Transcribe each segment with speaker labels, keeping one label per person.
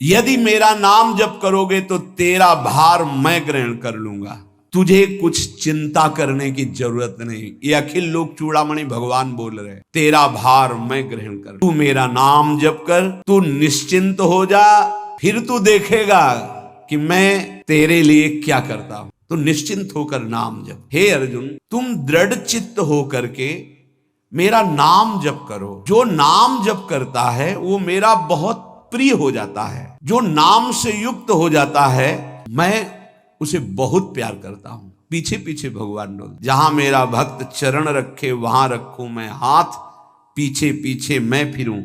Speaker 1: यदि मेरा नाम जप करोगे तो तेरा भार मैं ग्रहण कर लूंगा, तुझे कुछ चिंता करने की जरूरत नहीं। ये अखिल लोक चूड़ामणि भगवान बोल रहे, तेरा भार मैं ग्रहण कर, तू मेरा नाम जप कर, तू निश्चिंत हो जा, फिर तू देखेगा कि मैं तेरे लिए क्या करता हूं। तो निश्चिंत होकर नाम जप। हे अर्जुन, तुम दृढ़ चित्त होकर के मेरा नाम जप करो। जो नाम जप करता है वो मेरा बहुत प्रिय हो जाता है। जो नाम से युक्त हो जाता है मैं उसे बहुत प्यार करता हूं। पीछे पीछे भगवान बोल, जहां मेरा भक्त चरण रखे वहां रखूं मैं हाथ, पीछे पीछे मैं फिरूं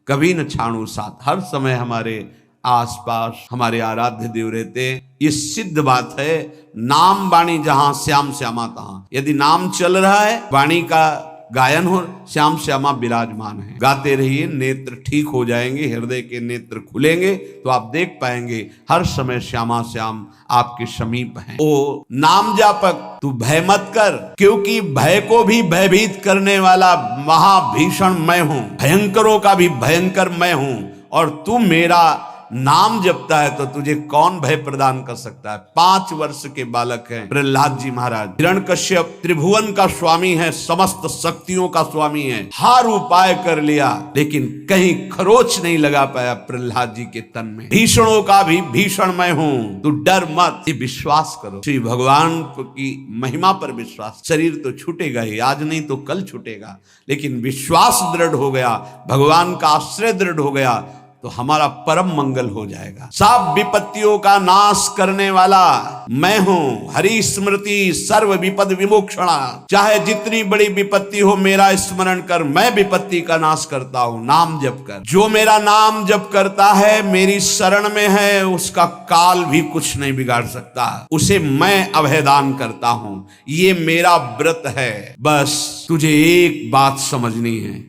Speaker 1: कभी न छाड़ू साथ। हर समय हमारे आसपास हमारे आराध्य देव रहते। ये सिद्ध बात है, नाम वाणी जहां श्याम श्यामा तहां। यदि नाम चल रहा है, वाणी का गायन हो, श्याम श्यामा विराजमान है। गाते रहिए, नेत्र ठीक हो जाएंगे, हृदय के नेत्र खुलेंगे तो आप देख पाएंगे हर समय श्यामा श्याम आपके समीप हैं। ओ नाम जापक, तू भय मत कर, क्योंकि भय को भी भयभीत करने वाला महाभीषण मैं हूं, भयंकरों का भी भयंकर मैं हूं। और तू मेरा नाम जपता है तो तुझे कौन भय प्रदान कर सकता है। 5 वर्ष के बालक हैं प्रहलाद जी महाराज। हिरण्यकश्यप त्रिभुवन का स्वामी है, समस्त शक्तियों का स्वामी है, हर उपाय कर लिया लेकिन कहीं खरोच नहीं लगा पाया प्रहलाद जी के तन में। भीषणों का भी भीषण मैं हूं, तू डर मत, ये विश्वास करो। श्री भगवान की महिमा पर विश्वास। शरीर तो छूटेगा ही, आज नहीं तो कल छूटेगा, लेकिन विश्वास दृढ़ हो गया, भगवान का आश्रय दृढ़ हो गया तो हमारा परम मंगल हो जाएगा। सब विपत्तियों का नाश करने वाला मैं हूं। हरि स्मृति सर्व विपद विमोक्षणा। चाहे जितनी बड़ी विपत्ति हो मेरा स्मरण कर, मैं विपत्ति का नाश करता हूं। नाम जप कर। जो मेरा नाम जप करता है, मेरी शरण में है, उसका काल भी कुछ नहीं बिगाड़ सकता। उसे मैं अभयदान करता हूं। ये मेरा व्रत है। बस तुझे एक बात समझनी है,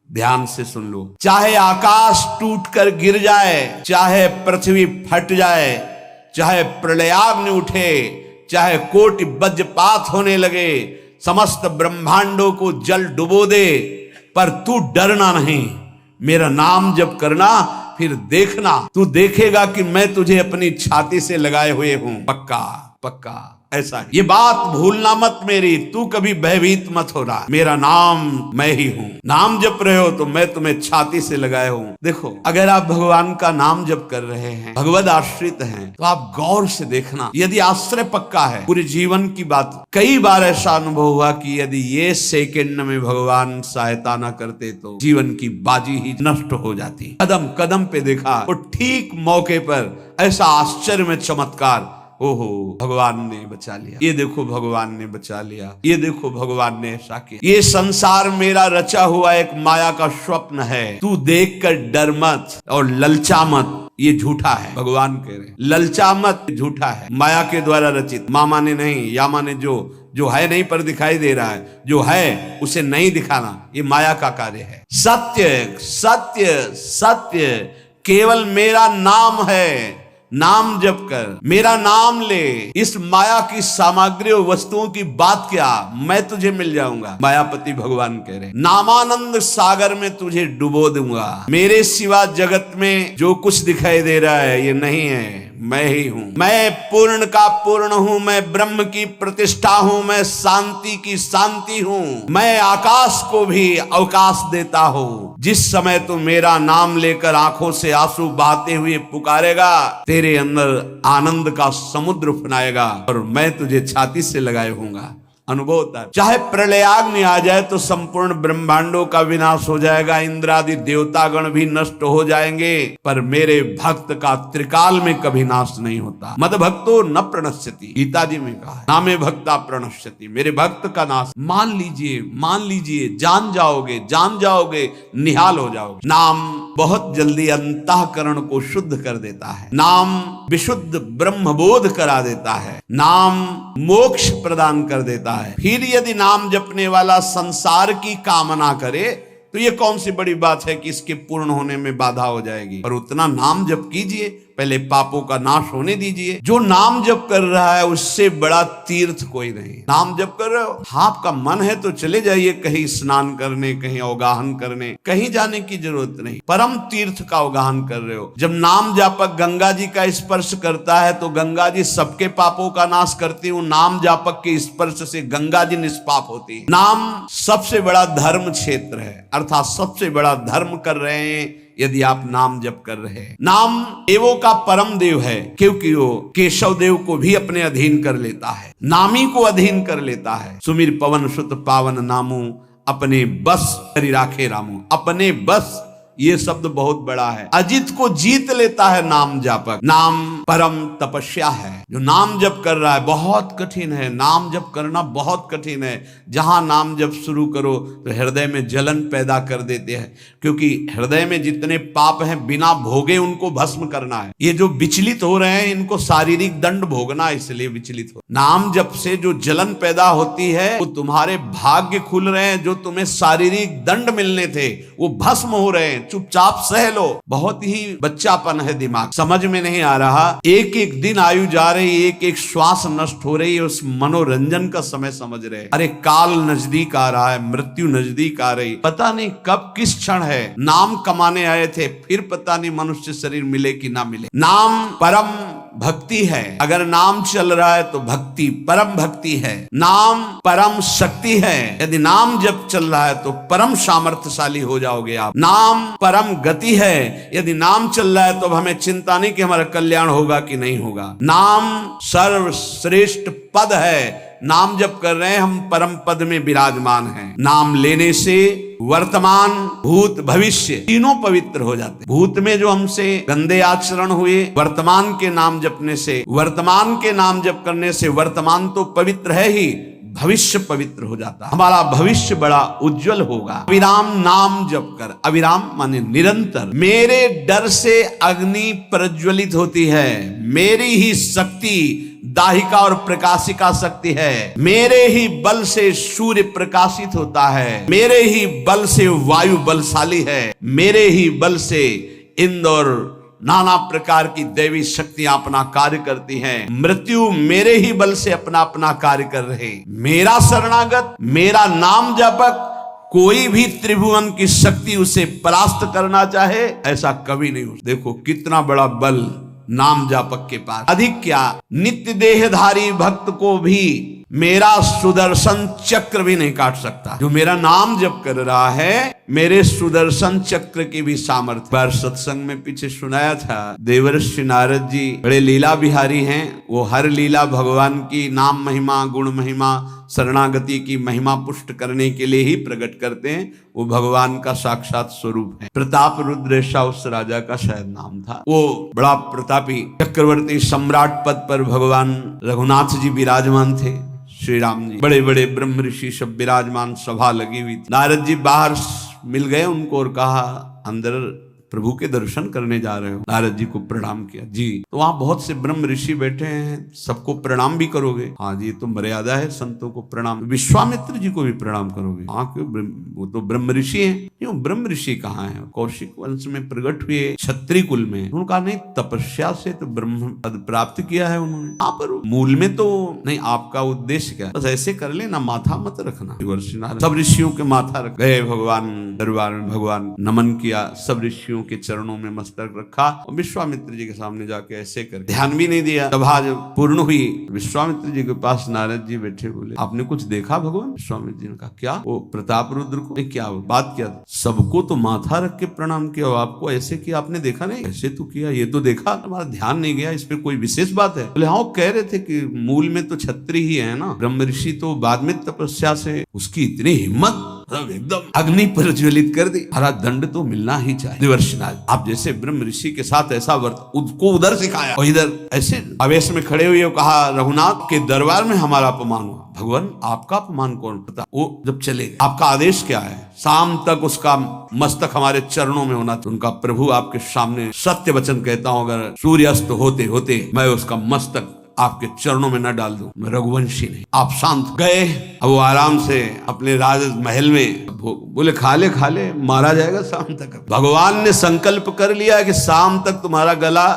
Speaker 1: ध्यान से सुन लो। चाहे आकाश टूटकर गिर जाए, चाहे पृथ्वी फट जाए, चाहे प्रलयाग्नि उठे, चाहे कोटि वज्रपात होने लगे, समस्त ब्रह्मांडों को जल डुबो दे, पर तू डरना नहीं। मेरा नाम जप करना, फिर देखना, तू देखेगा कि मैं तुझे अपनी छाती से लगाए हुए हूं। पक्का पक्का ऐसा है। ये बात भूलना मत मेरी, तू कभी भयभीत मत हो रहा। मेरा नाम मैं ही हूं। नाम जप रहे हो तो मैं तुम्हें छाती से लगाए हूं। देखो, अगर आप भगवान का नाम जप कर रहे हैं, भगवद आश्रित हैं, तो आप गौर से देखना, यदि आश्रय पक्का है, पूरे जीवन की बात। कई बार ऐसा अनुभव हुआ कि यदि ये सेकंड में भगवान सहायता न करते तो जीवन की बाजी ही नष्ट हो जाती। कदम कदम पे देखा, और ठीक मौके पर ऐसा आश्चर्य में चमत्कार, ओहो भगवान ने बचा लिया, ये देखो भगवान ने बचा लिया, ये देखो भगवान ने ऐसा किया। ये संसार मेरा रचा हुआ एक माया का स्वप्न है, तू देखकर डर मत और ललचा मत। ये झूठा है, भगवान कह रहे, ललचा मत, झूठा है, माया के द्वारा रचित। मामा ने नहीं, यामा ने जो है नहीं पर दिखाई दे रहा है, जो है उसे नहीं दिखाना, ये माया का कार्य है। सत्य सत्य सत्य केवल मेरा नाम है। नाम जप कर, मेरा नाम ले। इस माया की सामग्री और वस्तुओं की बात क्या, मैं तुझे मिल जाऊंगा। मायापति भगवान कह रहे, नामानंद सागर में तुझे डुबो दूंगा। मेरे सिवा जगत में जो कुछ दिखाई दे रहा है ये नहीं है, मैं ही हूं। मैं पूर्ण का पूर्ण हूं, मैं ब्रह्म की प्रतिष्ठा हूं, मैं शांति की शांति हूं। मैं आकाश को भी अवकाश देता हूं। जिस समय तू मेरा नाम लेकर आंखों से आंसू बहाते हुए पुकारेगा, तेरे अंदर आनंद का समुद्र फनाएगा और मैं तुझे छाती से लगाए हूंगा। अनुभव होता है। चाहे प्रलयाग्नि आ जाए तो संपूर्ण ब्रह्मांडों का विनाश हो जाएगा, इंद्रादि देवतागण भी नष्ट हो जाएंगे, पर मेरे भक्त का त्रिकाल में कभी नाश नहीं होता। मद भक्तो न प्रणश्यति, गीता जी में कहा है, नामे भक्ता प्रणश्यति। मेरे भक्त का नाश मान लीजिए, जान जाओगे, निहाल हो जाओगे। नाम बहुत जल्दी अंतःकरण को शुद्ध कर देता है। नाम विशुद्ध ब्रह्मबोध करा देता है। नाम मोक्ष प्रदान कर देता है। फिर यदि नाम जपने वाला संसार की कामना करे तो ये कौन सी बड़ी बात है कि इसके पूर्ण होने में बाधा हो जाएगी। पर उतना नाम जप कीजिए, पहले पापों का नाश होने दीजिए। जो नाम जप कर रहा है उससे बड़ा तीर्थ कोई नहीं। नाम जप कर रहे हो, आपका मन है तो चले जाइए कहीं स्नान करने, कहीं अवगाहन करने, कहीं जाने की जरूरत नहीं। परम तीर्थ का अवगाहन कर रहे हो। जब नाम जापक गंगा जी का स्पर्श करता है तो गंगा जी सबके पापों का नाश करती हूँ। नाम जापक के स्पर्श से गंगा जी निष्पाप होती है। नाम सबसे बड़ा धर्म क्षेत्र है, अर्थात सबसे बड़ा धर्म कर रहे हैं यदि आप नाम जप कर रहे हैं। नाम देवों का परम देव है, क्योंकि वो केशव देव को भी अपने अधीन कर लेता है, नामी को अधीन कर लेता है। सुमिर पवन सुत पावन नामू, अपने बस करी राखे रामू। अपने बस, ये शब्द बहुत बड़ा है। अजित को जीत लेता है नाम जापक। नाम परम तपस्या है। जो नाम जप कर रहा है, बहुत कठिन है नाम जप करना, बहुत कठिन है। जहां नाम जप शुरू करो तो हृदय में जलन पैदा कर देते हैं, क्योंकि हृदय में जितने पाप हैं बिना भोगे उनको भस्म करना है। ये जो विचलित हो रहे हैं इनको शारीरिक दंड भोगना, इसलिए विचलित हो। नाम जप से जो जलन पैदा होती है वो तुम्हारे भाग्य खुल रहे हैं, जो तुम्हें शारीरिक दंड मिलने थे वो भस्म हो रहे हैं। चुपचाप सह लो। बहुत ही बच्चापन है, दिमाग समझ में नहीं आ रहा। एक एक दिन आयु जा रही, एक एक श्वास नष्ट हो रही है, उस मनोरंजन का समय समझ रहे। अरे काल नजदीक आ रहा है, मृत्यु नजदीक आ रही, पता नहीं कब किस क्षण है। नाम कमाने आए थे, फिर पता नहीं मनुष्य शरीर मिले कि ना मिले। नाम परम भक्ति है। अगर नाम चल रहा है तो भक्ति परम भक्ति है। नाम परम शक्ति है। यदि नाम जब चल रहा है तो परम सामर्थ्यशाली हो जाओगे आप। नाम परम गति है। यदि नाम चल रहा है तो अब हमें चिंता नहीं कि हमारा कल्याण होगा कि नहीं होगा। नाम सर्वश्रेष्ठ पद है। नाम जप कर रहे हैं हम, परम पद में विराजमान हैं। नाम लेने से वर्तमान भूत भविष्य तीनों पवित्र हो जाते। भूत में जो हमसे गंदे आचरण हुए, वर्तमान के नाम जपने से, वर्तमान के नाम जप करने से वर्तमान तो पवित्र है ही, भविष्य पवित्र हो जाता। हमारा भविष्य बड़ा उज्जवल होगा। अविराम नाम जप कर, अविराम माने निरंतर। मेरे डर से अग्नि प्रज्वलित होती है, मेरी ही शक्ति दाहिका और प्रकाशिका शक्ति है। मेरे ही बल से सूर्य प्रकाशित होता है, मेरे ही बल से वायु बलशाली है, मेरे ही बल से इंद्र और नाना प्रकार की देवी शक्तियां अपना कार्य करती हैं। मृत्यु मेरे ही बल से अपना अपना कार्य कर रहे। मेरा शरणागत, मेरा नाम जापक, कोई भी त्रिभुवन की शक्ति उसे परास्त करना चाहे ऐसा कभी नहीं हो। देखो कितना बड़ा बल नाम जापक के पास। अधिक क्या, नित्य देहधारी भक्त को भी मेरा सुदर्शन चक्र भी नहीं काट सकता। जो मेरा नाम जप कर रहा है, मेरे सुदर्शन चक्र की भी सामर्थ्य। बार सत्संग में पीछे सुनाया था, देवर्षि नारद जी बड़े लीला बिहारी हैं। वो हर लीला भगवान की नाम महिमा, गुण महिमा, शरणागति की महिमा पुष्ट करने के लिए ही प्रकट करते हैं। वो भगवान का साक्षात स्वरूप है। प्रताप रुद्र ऐसा उस राजा का शायद नाम था। वो बड़ा प्रतापी चक्रवर्ती सम्राट पद पर भगवान रघुनाथ जी विराजमान थे। श्री राम जी, बड़े बड़े ब्रह्म ऋषि सब विराजमान, सभा लगी हुई थी। नारद जी बाहर मिल गए उनको और कहा, अंदर प्रभु के दर्शन करने जा रहे हो। नारद जी को प्रणाम किया। जी, तो वहां बहुत से ब्रह्म ऋषि बैठे हैं, सबको प्रणाम भी करोगे? हाँ जी, तो मर्यादा है संतों को प्रणाम। विश्वामित्र जी को भी प्रणाम करोगे? हाँ, क्यों, वो तो ब्रह्म ऋषि हैं। क्यों, ब्रह्म ऋषि कहाँ हैं? कौशिक वंश में प्रकट हुए, क्षत्रिय कुल में। उन्होंने कहा नहीं, तपस्या से तो ब्रह्म पद प्राप्त किया है उन्होंने। हाँ, पर मूल में तो नहीं। आपका उद्देश्य क्या? बस ऐसे कर लेना, माथा मत रखना। सब ऋषियों के माथा रख गए भगवान दरबार में। भगवान नमन किया, सब ऋषियों के चरणों में मस्तक रखा और विश्वामित्र जी के सामने जाके ऐसे कर ध्यान भी नहीं दिया। सभा जब पूर्ण हुई, विश्वामित्र जी के पास नारद जी बैठे, बोले आपने कुछ देखा भगवान? विश्वामित्र जी ने कहा क्या? वो प्रताप रुद्र को क्या बात किया? सबको तो माथा रख के प्रणाम किया, आपको ऐसे किया, आपने देखा नहीं? ऐसे तो किया, ये तो देखा, हमारा ध्यान नहीं गया, इस पे कोई विशेष बात है? बोले हाँ, कह रहे थे कि मूल में तो क्षत्रिय ही है ना, ब्रह्म ऋषि तो बाद में तपस्या से, उसकी इतनी हिम्मत, एकदम अग्नि प्रज्वलित कर दी। हरा दंड तो मिलना ही चाहिए। देवर्षिनाथ, आप जैसे ब्रह्म ऋषि के साथ ऐसा वर्त उसको उधर सिखाया और इधर ऐसे आवेश में खड़े हुए कहा, रघुनाथ के दरबार में हमारा अपमान हुआ। भगवान आपका अपमान कौन पता? वो जब चले, आपका आदेश क्या है? शाम तक उसका मस्तक हमारे चरणों में होना था। उनका प्रभु आपके सामने सत्य वचन कहता हूं, अगर सूर्यास्त होते होते मैं उसका मस्तक आपके चरणों में न डाल दूं, मैं रघुवंशी नहीं। आप शांत गए। अब वो आराम से अपने राज महल में बोले खा ले, मारा जाएगा शाम तक। भगवान ने संकल्प कर लिया कि शाम तक तुम्हारा गला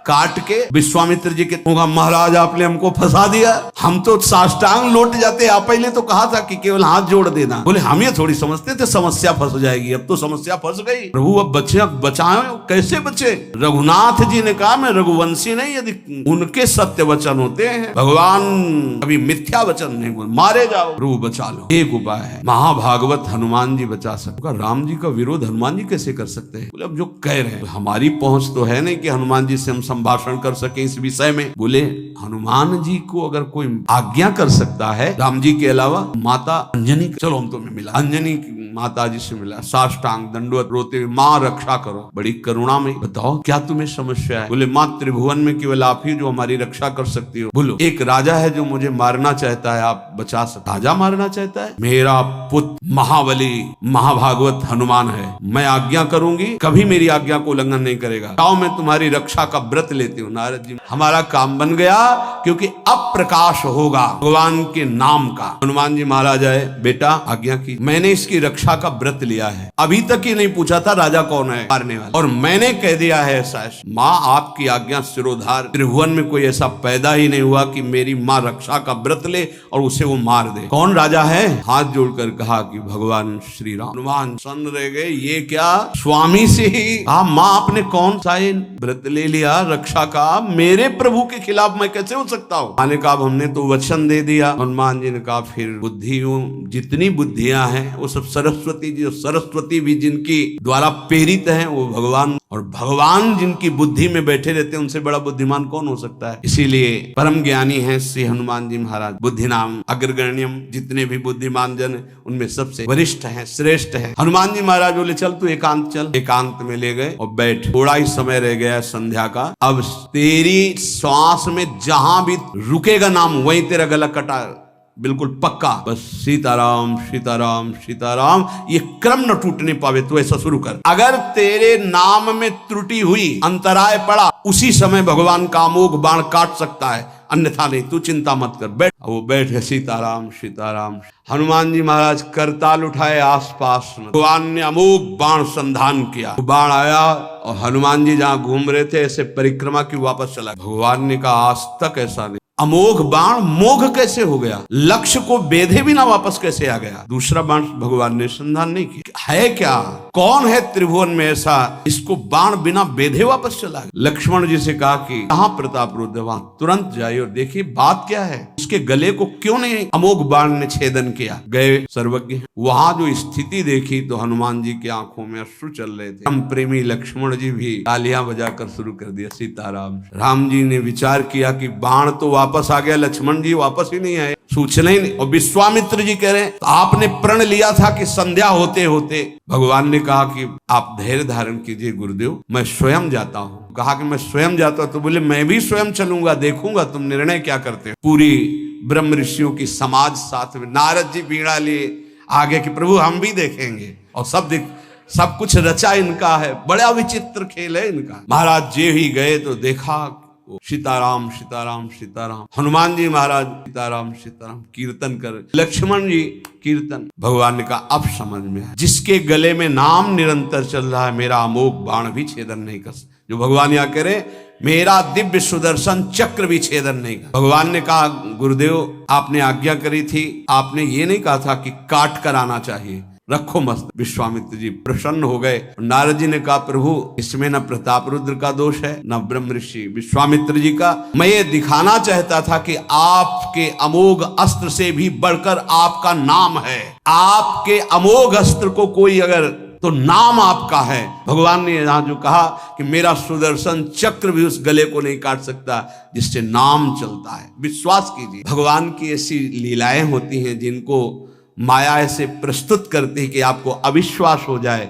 Speaker 1: काट के विश्वामित्र जी के होगा, महाराज आपने हमको फंसा दिया, हम तो साष्टांग लौट जाते। आप पहले तो कहा था कि केवल हाथ जोड़ देना। बोले हम ये थोड़ी समझते थे समस्या फंस जाएगी, अब तो समस्या फंस गई। प्रभु अब बचे, बचाए कैसे बचे? रघुनाथ जी ने कहा मैं रघुवंशी नहीं, यदि उनके सत्य वचन होते हैं, भगवान कभी मिथ्या वचन नहीं बोल, मारे जाओ, प्रभु बचा लो। एक उपाय है, महाभागवत हनुमान जी बचा सकते। राम जी का विरोध हनुमान जी कैसे कर सकते हैं? बोले अब जो कह रहे हैं, हमारी पहुंच तो है नहीं कि हनुमान जी से हम संभाषण कर सके इस विषय में। बोले हनुमान जी को अगर कोई आज्ञा कर सकता है राम जी के अलावा, माता अंजनी, चलो हम तुम्हें मिला, अंजनी माता जी से मिला, साष्टांग दंडवत रोते हुए, माँ रक्षा करो, बड़ी करुणा में, बताओ क्या तुम्हें समस्या है? बोले माँ त्रिभुवन में केवल आप ही जो हमारी रक्षा कर सकती हो। बोलो एक राजा है जो मुझे मारना चाहता है, आप बचा सकते? राजा मारना चाहता है? मेरा पुत्र महाबली महाभागवत हनुमान है, मैं आज्ञा करूंगी, कभी मेरी आज्ञा को उल्लंघन नहीं करेगा। आओ मैं तुम्हारी रक्षा का व्रत लेती हूँ। नारद जी, हमारा काम बन गया, क्योंकि अब प्रकाश होगा भगवान के नाम का। हनुमान जी महाराज आए, बेटा आज्ञा की, मैंने इसकी रक्षा का व्रत लिया है, अभी तक ही नहीं पूछा था राजा कौन है मारने वाला, और मैंने कह दिया है ऐसा। माँ आपकी आज्ञा सिरोधार, त्रिभुवन में कोई ऐसा पैदा ही नहीं हुआ कि मेरी माँ रक्षा का व्रत ले और उसे वो मार दे। कौन राजा है? हाथ जोड़कर कहा कि भगवान श्री राम। हनुमान सन्न रह गए, ये क्या स्वामी से ही माँ आपने कौन सा व्रत ले लिया रक्षा का, मेरे प्रभु के खिलाफ मैं कैसे हो सकता हूँ? मैंने कहा हमने तो वचन दे दिया। हनुमान जी ने कहा फिर बुद्धियों जितनी बुद्धियां हैं वो सब सरस्वती जी, सरस्वती भी जिनकी द्वारा प्रेरित हैं वो भगवान, और भगवान जिनकी बुद्धि में बैठे रहते हैं उनसे बड़ा बुद्धिमान कौन हो सकता है? इसीलिए परम ज्ञानी है श्री हनुमान जी महाराज। बुद्धि नाम अग्रगण्यम, जितने भी बुद्धिमान जन उनमें सबसे वरिष्ठ हैं, श्रेष्ठ हैं। हनुमान जी महाराज बोले चल तू एकांत चल। एकांत में ले गए और बैठ, थोड़ा ही समय रह गया संध्या का, अब तेरी श्वास में जहां भी रुकेगा नाम वहीं तेरा गला कटा, बिल्कुल पक्का। बस सीताराम सीताराम सीताराम, ये क्रम न टूटने पावे तो ऐसा शुरू कर। अगर तेरे नाम में त्रुटि हुई, अंतराय पड़ा, उसी समय भगवान का अमोघ बाण काट सकता है, अन्यथा नहीं, तू चिंता मत कर, बैठ। वो बैठ गए, सीताराम सीताराम। हनुमान जी महाराज करताल उठाए, आसपास भगवान ने अमोघ बाण संधान किया। बाण आया और हनुमान जी जहां घूम रहे थे ऐसे परिक्रमा की वापस चला। भगवान ने कहा आज तक ऐसा नहीं, अमोघ बाण मोघ कैसे हो गया, लक्ष्य को बेधे बिना वापस कैसे आ गया? दूसरा बाण भगवान ने संधान नहीं किया। है क्या, कौन है त्रिभुवन में ऐसा इसको बाण बिना बेधे वापस चला गया? लक्ष्मण जी से कहा कि कहां प्रताप रुद्र, वहां तुरंत जाइए और देखिए बात क्या है, उसके गले को क्यों नहीं अमोघ बाण ने छेदन किया। गए, सर्वज्ञ। वहां जो स्थिति देखी तो हनुमान जी की आंखों में अश्रु चल रहे थे। हम प्रेमी लक्ष्मण जी भी तालियां बजाकर शुरू कर दिया, सीताराम। राम जी ने विचार किया कि बाण तो वापस आ गया, लक्ष्मण जी वापस ही नहीं आए, सूचना ही नहीं। और विश्वामित्र जी कह रहे हैं आपने प्रण लिया था कि संध्या होते होते, भगवान ने कहा कि आप धैर्य धारण कीजिए गुरुदेव, मैं स्वयं जाता हूँ। कहा कि मैं स्वयं जाता हूँ, तो बोले मैं भी स्वयं चलूंगा, देखूंगा तुम निर्णय क्या करते हो। पूरी ब्रह्म ऋषियों की समाज साथ में, नारद जी बीड़ा लिए आगे कि प्रभु हम भी देखेंगे, और सब कुछ रचा इनका है, बड़ा विचित्र खेल है इनका। महाराज जे ही गए तो देखा सीताराम सीताराम सीताराम। हनुमान जी महाराज सीताराम सीताराम कीर्तन कर, लक्ष्मण जी कीर्तन। भगवान ने कहा अब समझ में आया, जिसके गले में नाम निरंतर चल रहा है मेरा अमोघ बाण भी छेदन नहीं कर सकता। जो भगवान यहाँ करे मेरा दिव्य सुदर्शन चक्र भी छेदन नहीं कर। भगवान ने कहा गुरुदेव आपने आज्ञा करी थी, आपने ये नहीं कहा था कि काट कर आना चाहिए, रखो मस्त। विश्वामित्र जी प्रसन्न हो गए। नारद जी ने कहा प्रभु इसमें न प्रताप रुद्र का दोष है न ब्रह्म ऋषि विश्वामित्र जी का, मैं ये दिखाना चाहता था कि आपके अमोघ अस्त्र से भी बढ़कर आपका नाम है। आपके अमोघ अस्त्र को कोई अगर तो नाम आपका है। भगवान ने यहाँ जो कहा कि मेरा सुदर्शन चक्र भी उस गले को नहीं काट सकता जिससे नाम चलता है। विश्वास कीजिए भगवान की ऐसी लीलाएं होती हैं जिनको माया ऐसे प्रस्तुत करती है कि आपको अविश्वास हो जाए,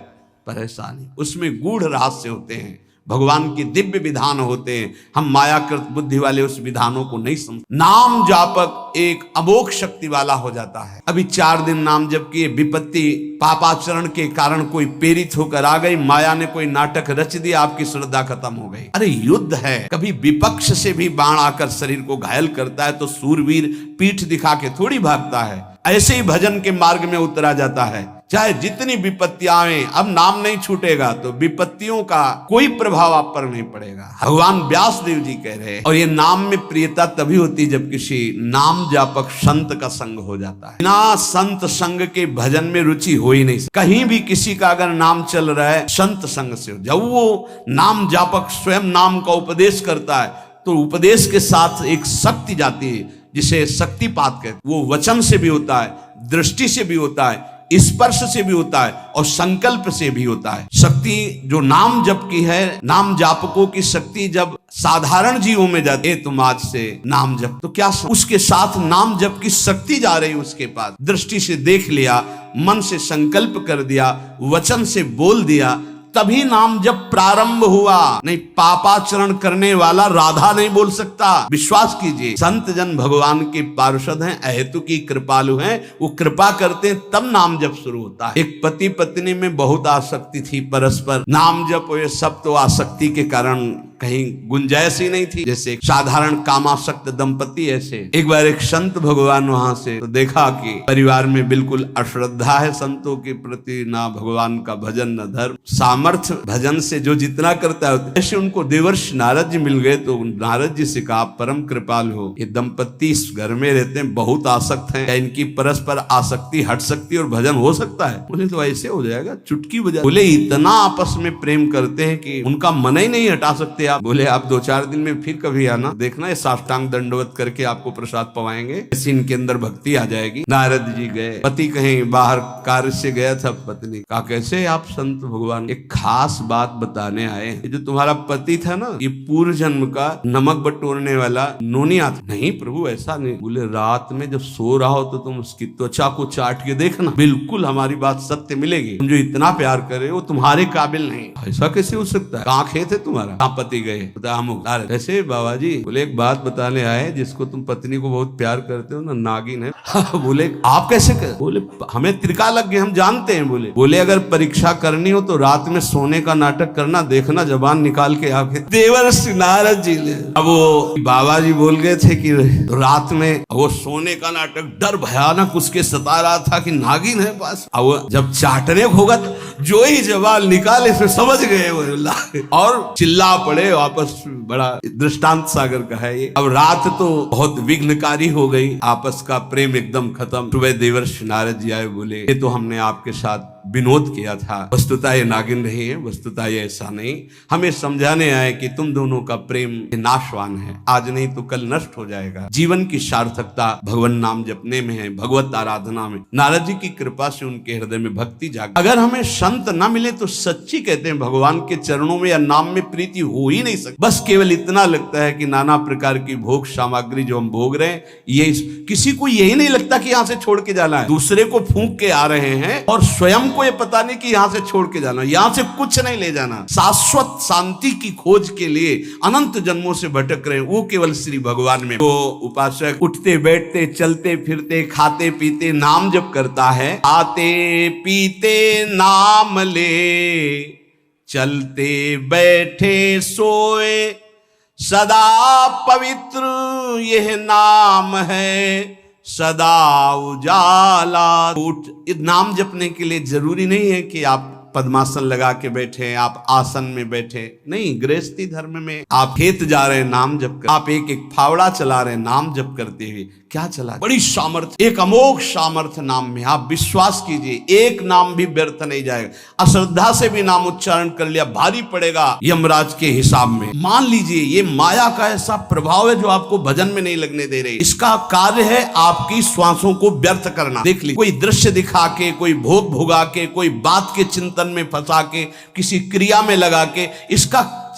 Speaker 1: पर ऐसा नहीं, उसमें गूढ़ रहस्य होते हैं, भगवान के दिव्य विधान होते हैं। हम मायाकृत बुद्धि वाले उस विधानों को नहीं समझ। नाम जापक एक अमोघ शक्ति वाला हो जाता है। अभी 4 दिन नाम जप किए, विपत्ति पापाचरण के कारण कोई प्रेरित होकर आ गई, माया ने कोई नाटक रच दिया, आपकी श्रद्धा खत्म हो गई। अरे युद्ध है, कभी विपक्ष से भी बाण आकर शरीर को घायल करता है तो सूरवीर पीठ दिखा के थोड़ी भागता है। ऐसे ही भजन के मार्ग में उतरा जाता है। चाहे जितनी विपत्तियां आए, अब नाम नहीं छूटेगा तो विपत्तियों का कोई प्रभाव आप पर नहीं पड़ेगा। भगवान व्यास देव जी कह रहे हैं। और ये नाम में प्रियता तभी होती जब किसी नाम जापक संत का संग हो जाता है। बिना संत संग के भजन में रुचि हो ही नहीं। कहीं भी किसी का अगर नाम चल रहा है, संत संग से, जब वो नाम जापक स्वयं नाम का उपदेश करता है तो उपदेश के साथ एक शक्ति जाती है जिसे शक्तिपात कहते हैं। वो वचन से भी होता है, दृष्टि से भी होता है, स्पर्श से भी होता है और संकल्प से भी होता है। शक्ति जो नाम जप की है, नाम जापकों की शक्ति जब साधारण जीवों में जाती है, तुम आज से नाम जप, तो क्या उसके साथ नाम जप की शक्ति जा रही उसके पास। दृष्टि से देख लिया, मन से संकल्प कर दिया, वचन से बोल दिया, तभी नाम जब प्रारंभ हुआ। नहीं, पापाचरण करने वाला राधा नहीं बोल सकता। विश्वास कीजिए, संत जन भगवान के पार्षद हैं, अहेतु की कृपालु हैं, वो कृपा करते हैं तब नाम जप शुरू होता है। एक पति पत्नी में बहुत आसक्ति थी परस्पर, नाम जप ये सब तो आसक्ति के कारण कहीं गुंजाइश ही नहीं थी, जैसे साधारण कामासक्त दंपति। ऐसे एक बार एक संत भगवान वहां से तो देखा कि परिवार में बिल्कुल अश्रद्धा है संतों के प्रति, ना भगवान का भजन न धर्म। सामर्थ्य भजन से जो जितना करता है, ऐसे उनको देवर्षि नारद जी मिल गए तो नारद जी से कहा, परम कृपाल हो, ये दंपति इस घर में रहते हैं, बहुत आसक्त हैं, क्या इनकी परस्पर आसक्ति हट सकती है और भजन हो सकता है? बोले तो ऐसे हो जाएगा, चुटकी बजा। बोले इतना आपस में प्रेम करते हैं कि उनका मन ही नहीं हटा सकते आप। बोले आप 2-4 दिन में फिर कभी आना, देखना ये साष्टांग दंडवत करके आपको प्रसाद पवाएंगे, ऐसी इनके अंदर भक्ति आ जाएगी। नारद जी गए, पति कहीं बाहर कार्य से गया था, पत्नी कहा कैसे आप संत भगवान एक खास बात बताने आए, ये जो तुम्हारा पति था ना, ये पूर्व जन्म का नमक बटोरने वाला नोनिया था। नहीं प्रभु ऐसा नहीं। बोले रात में जब सो रहा हो तो तुम उसकी त्वचा को चाट के देखना, बिल्कुल हमारी बात सत्य मिलेगी। तुम जो इतना प्यार करे वो तुम्हारे काबिल नहीं। ऐसा कैसे हो सकता है? कहाँ खेत है तुम्हारा? कहाँ पति गए? कैसे बाबा जी? बोले एक बात बताने आए, जिसको तुम पत्नी को बहुत प्यार करते हो ना, नागिन है। बोले आप कैसे कर? बोले हमें त्रिका लग गए, हम जानते हैं। बोले अगर परीक्षा करनी हो तो रात में सोने का नाटक करना, देखना जबान निकाल के आके। देवर्षि नारद जी ने, अब वो बाबा जी बोल गए थे कि रात में वो सोने का नाटक, डर भयानक उसके सता रहा था कि नागिन है पास। अब वो जब चाटने होगा तो जो ही जबान निकाले फिर समझ गए वो और चिल्ला पड़े वापस। बड़ा दृष्टांत सागर का है ये। अब रात तो बहुत विघ्नकारी हो गई, आपस का प्रेम एकदम खत्म। सुबह देवर्षि नारद जी आए, बोले ये तो हमने आपके साथ विनोद किया था, वस्तुतः ये नागिन नहीं है, वस्तुतः ये ऐसा नहीं। हमें समझाने आए कि तुम दोनों का प्रेम नाशवान है, आज नहीं तो कल नष्ट हो जाएगा। जीवन की सार्थकता भगवान नाम जपने में है, भगवत आराधना में। नारद जी की कृपा से उनके हृदय में भक्ति जाग। अगर हमें संत न मिले तो सच्ची कहते हैं भगवान के चरणों में या नाम में प्रीति हो ही नहीं सकती। बस केवल इतना लगता है कि नाना प्रकार की भोग सामग्री जो हम भोग रहे हैं, ये किसी को यही नहीं लगता कि यहाँ से छोड़ के जाना है। दूसरे को फूंक के आ रहे हैं और स्वयं को ये पता नहीं कि यहां से छोड़ के जाना, यहां से कुछ नहीं ले जाना। शाश्वत शांति की खोज के लिए अनंत जन्मों से भटक रहे हैं, वो केवल श्री भगवान में। वो उपासक उठते बैठते चलते फिरते खाते पीते नाम जप करता है। आते पीते नाम ले, चलते बैठे सोए, सदा पवित्र यह नाम है, सदा उजाला। नाम जपने के लिए जरूरी नहीं है कि आप पद्मासन लगा के बैठे, आप आसन में बैठे, नहीं। गृहस्थी धर्म में आप खेत जा रहे हैं नाम जप कर, आप एक एक फावड़ा चला रहे हैं नाम जप करते हुए, क्या चला? बड़ी सामर्थ्य, एक अमोघ सामर्थ्य नाम में। आप विश्वास कीजिए, एक नाम भी व्यर्थ नहीं जाएगा। अश्रद्धा से भी नाम उच्चारण कर लिया, भारी पड़ेगा यमराज के हिसाब में। मान लीजिए ये माया का ऐसा प्रभाव है जो आपको भजन में नहीं लगने दे रहे। इसका कार्य है आपकी श्वासों को व्यर्थ करना। देख लीजिए, कोई दृश्य दिखा के, कोई भोग भोगा के, कोई बात के चिंतन में फंसा के, किसी क्रिया में लगा के,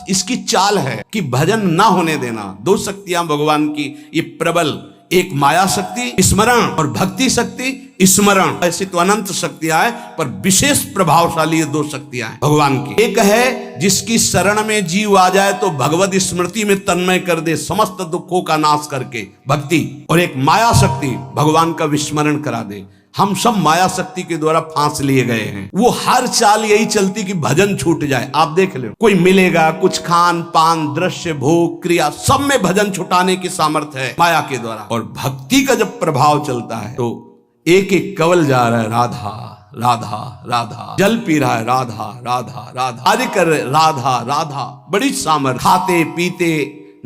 Speaker 1: इसकी चाल है कि भजन ना होने देना। दो शक्तियां भगवान की ये प्रबल, एक माया शक्ति स्मरण और भक्ति शक्ति स्मरण। ऐसी तो अनंत शक्तियां हैं, पर विशेष प्रभावशाली ये दो शक्तियां हैं भगवान की। एक है जिसकी शरण में जीव आ जाए तो भगवत स्मृति में तन्मय कर दे, समस्त दुखों का नाश करके, भक्ति। और एक माया शक्ति भगवान का विस्मरण करा दे। हम सब माया शक्ति के द्वारा फांस लिए गए हैं। वो हर चाल यही चलती कि भजन छूट जाए। आप देख लो, कोई मिलेगा, कुछ खान पान दृश्य भोग क्रिया सब में भजन छुटाने की सामर्थ्य है माया के द्वारा। और भक्ति का जब प्रभाव चलता है तो एक एक कवल जा रहा है, राधा राधा राधा, जल पी रहा है राधा राधा राधा, कार्य कर रहे राधा राधा, बड़ी सामर्थ, खाते पीते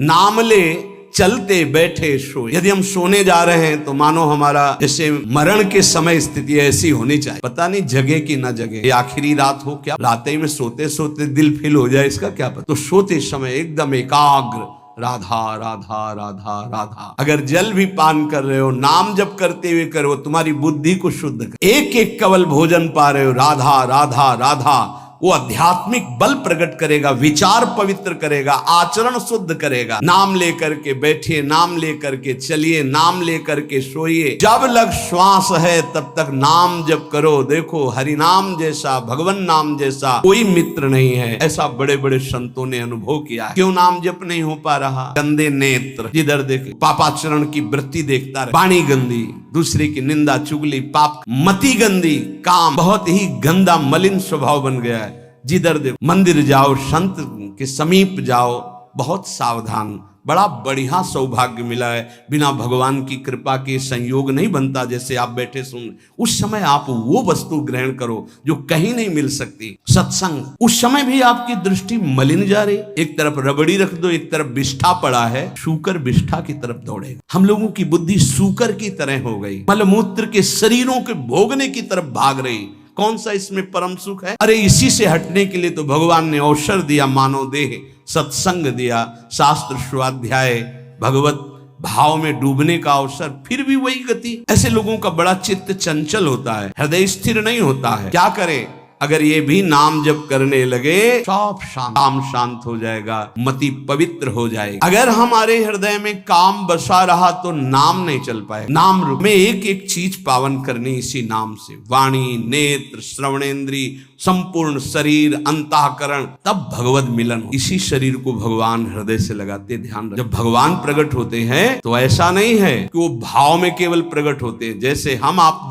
Speaker 1: नाम ले, चलते बैठे सोए। यदि हम सोने जा रहे हैं तो मानो हमारा जैसे मरण के समय स्थिति ऐसी होनी चाहिए, पता नहीं जगे कि ना जगे, ये आखिरी रात हो क्या, रात ही में सोते सोते दिल फिल हो जाए, इसका क्या पता। तो सोते समय एकदम एकाग्र राधा राधा राधा राधा। अगर जल भी पान कर रहे हो, नाम जप करते हुए करो, तुम्हारी बुद्धि को शुद्ध कर, एक एक कवल भोजन पा रहे हो, राधा राधा राधा, वो आध्यात्मिक बल प्रकट करेगा, विचार पवित्र करेगा, आचरण शुद्ध करेगा। नाम लेकर के बैठिए, नाम लेकर के चलिए, नाम लेकर के सोइए, जब लग श्वास है तब तक नाम जप करो। देखो हरि नाम जैसा, भगवान नाम जैसा कोई मित्र नहीं है, ऐसा बड़े बड़े संतों ने अनुभव किया है। क्यों नाम जप नहीं हो पा रहा? गंदे नेत्र, जिधर देखे पापाचरण की वृत्ति देखता रहे, वाणी गंदी, दूसरे की निंदा चुगली, पाप, मति गंदी, काम बहुत ही गंदा मलिन स्वभाव बन गया है। जिधर देखो, मंदिर जाओ, संत के समीप जाओ, बहुत सावधान। बड़ा बढ़िया सौभाग्य मिला है, बिना भगवान की कृपा के संयोग नहीं बनता। जैसे आप बैठे सुन, उस समय आप वो वस्तु ग्रहण करो जो कहीं नहीं मिल सकती। सत्संग, उस समय भी आपकी दृष्टि मलिन जा रही, एक तरफ रबड़ी रख दो, एक तरफ बिष्ठा पड़ा है, सूकर बिष्ठा की तरफ दौड़ेगा। हम लोगों की बुद्धि सूकर की तरह हो गई, मलमूत्र के शरीरों के भोगने की तरफ भाग रही। कौन सा इसमें परम सुख है? अरे इसी से हटने के लिए तो भगवान ने अवसर दिया, मानव देह, सत्संग दिया, शास्त्र स्वाध्याय, भगवत भाव में डूबने का अवसर, फिर भी वही गति। ऐसे लोगों का बड़ा चित्त चंचल होता है, हृदय स्थिर नहीं होता है। क्या करें? अगर ये भी नाम जप करने लगे, सब शांत, काम शांत हो जाएगा, मति पवित्र हो जाएगी। अगर हमारे हृदय में काम बसा रहा तो नाम नहीं चल पाए। नाम रूप में एक एक चीज पावन करनी इसी नाम से, वाणी, नेत्र, श्रवणेन्द्री, संपूर्ण शरीर, अंतःकरण, तब भगवत मिलन हो। इसी शरीर को भगवान हृदय से लगाते, ध्यान रख। जब भगवान प्रकट होते हैं तो ऐसा नहीं है कि वो भाव में केवल प्रकट होते हैं, जैसे हम आप